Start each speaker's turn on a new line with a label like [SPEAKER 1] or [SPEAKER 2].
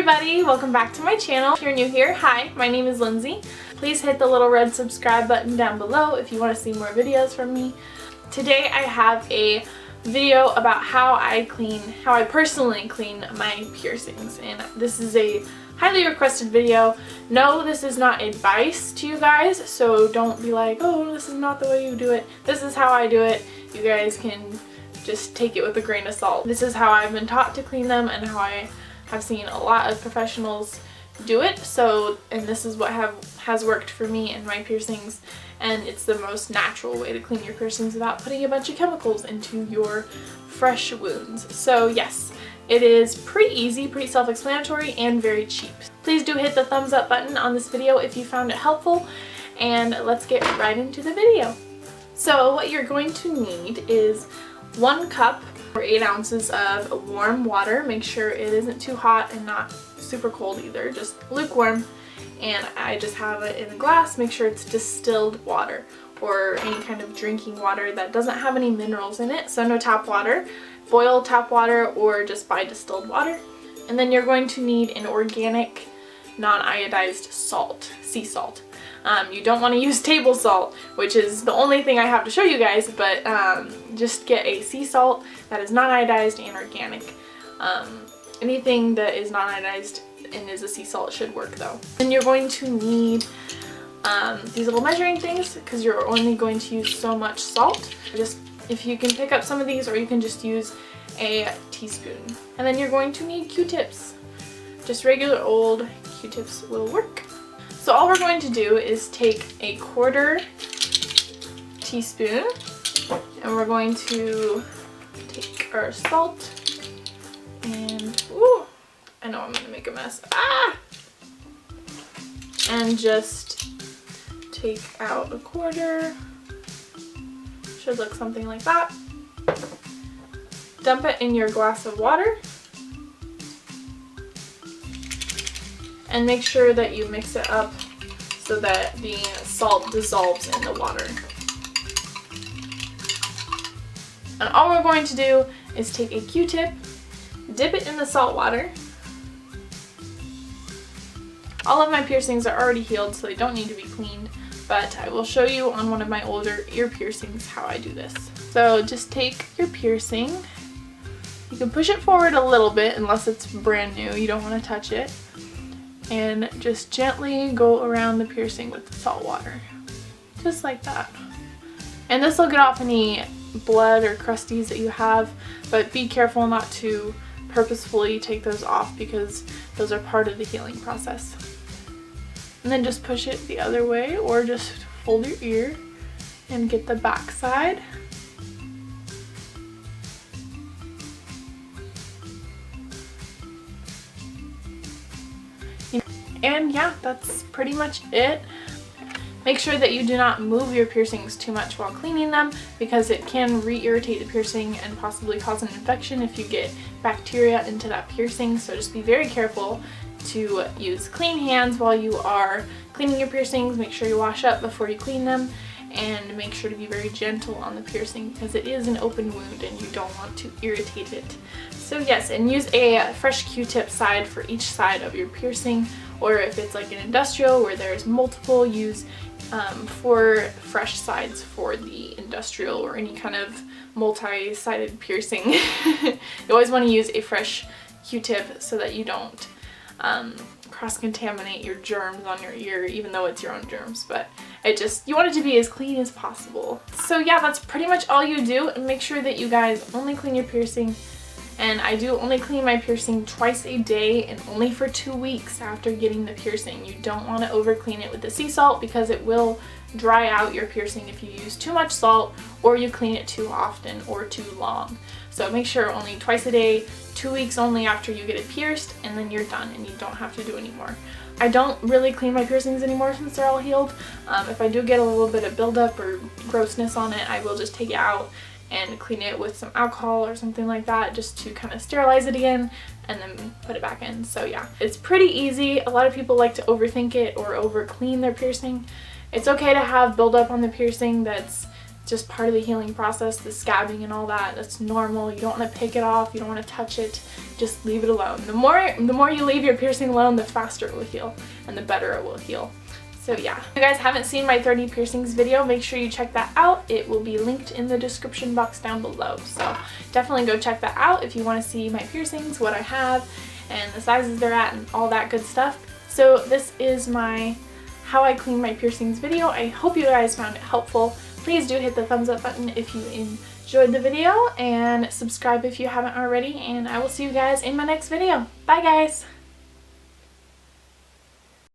[SPEAKER 1] everybody, welcome back to my channel. If you're new here, hi, my name is Lindsay. Please hit the little red subscribe button down below if you want to see more videos from me. Today I have a video about how I personally clean my piercings, and this is a highly requested video. No, this is not advice to you guys, so don't be like, oh, this is not the way you do it. This is how I do it. You guys can just take it with a grain of salt. This is how I've been taught to clean them and how I have seen a lot of professionals do it. And this is what has worked for me and my piercings, and it's the most natural way to clean your piercings without putting a bunch of chemicals into your fresh wounds. So yes, it is pretty easy, pretty self-explanatory, and very cheap. Please do hit the thumbs up button on this video if you found it helpful, and let's get right into the video. So what you're going to need is 1 cup or 8 ounces of warm water. Make sure it isn't too hot and not super cold either, just lukewarm. And I just have it in a glass. Make sure it's distilled water or any kind of drinking water that doesn't have any minerals in it. So no tap water, boil tap water, or just buy distilled water. And then you're going to need an organic non-iodized salt, sea salt. You don't want to use table salt, which is the only thing I have to show you guys, but just get a sea salt that is non-iodized and organic. Anything that is non-iodized and is a sea salt should work though. And you're going to need these little measuring things because you're only going to use so much salt. Just if you can pick up some of these, or you can just use a teaspoon. And then you're going to need Q-tips. Just regular old Q-tips will work. So all we're going to do is take a 1/4 teaspoon, and we're going to take our salt, and ooh, I know I'm gonna make a mess. And just take out a 1/4. Should look something like that. Dump it in your glass of water. And make sure that you mix it up so that the salt dissolves in the water. And all we're going to do is take a Q-tip, dip it in the salt water. All of my piercings are already healed, so they don't need to be cleaned, but I will show you on one of my older ear piercings how I do this. So just take your piercing. You can push it forward a little bit unless it's brand new, you don't want to touch it. And just gently go around the piercing with the salt water. Just like that. And this will get off any blood or crusties that you have, but be careful not to purposefully take those off because those are part of the healing process. And then just push it the other way, or just fold your ear and get the back side. And yeah, that's pretty much it. Make sure that you do not move your piercings too much while cleaning them, because it can re-irritate the piercing and possibly cause an infection if you get bacteria into that piercing. So just be very careful to use clean hands while you are cleaning your piercings. Make sure you wash up before you clean them, and make sure to be very gentle on the piercing because it is an open wound and you don't want to irritate it. So yes, and use a fresh Q-tip side for each side of your piercing, or if it's like an industrial where there's multiple, use 4 fresh sides for the industrial or any kind of multi-sided piercing. You always want to use a fresh Q-tip so that you don't cross-contaminate your germs on your ear, even though it's your own germs, but you want it to be as clean as possible. So yeah, that's pretty much all you do, and make sure that you guys only clean your piercing. And I do only clean my piercing twice a day, and only for 2 weeks after getting the piercing. You don't want to over clean it with the sea salt because it will dry out your piercing if you use too much salt or you clean it too often or too long. So make sure only twice a day, 2 weeks only after you get it pierced, and then you're done and you don't have to do anymore. I don't really clean my piercings anymore since they're all healed. If I do get a little bit of buildup or grossness on it, I will just take it out and clean it with some alcohol or something like that, just to kind of sterilize it again and then put it back in. So yeah, it's pretty easy. A lot of people like to overthink it or over clean their piercing. It's okay to have buildup on the piercing that's just part of the healing process, the scabbing and all that. That's normal. You don't want to pick it off. You don't want to touch it. Just leave it alone. The more you leave your piercing alone, the faster it will heal and the better it will heal. So yeah. If you guys haven't seen my 30 piercings video, make sure you check that out. It will be linked in the description box down below. So definitely go check that out if you want to see my piercings, what I have, and the sizes they're at and all that good stuff. So this is my how I clean my piercings video. I hope you guys found it helpful. Please do hit the thumbs up button if you enjoyed the video, and subscribe if you haven't already, and I will see you guys in my next video. Bye guys!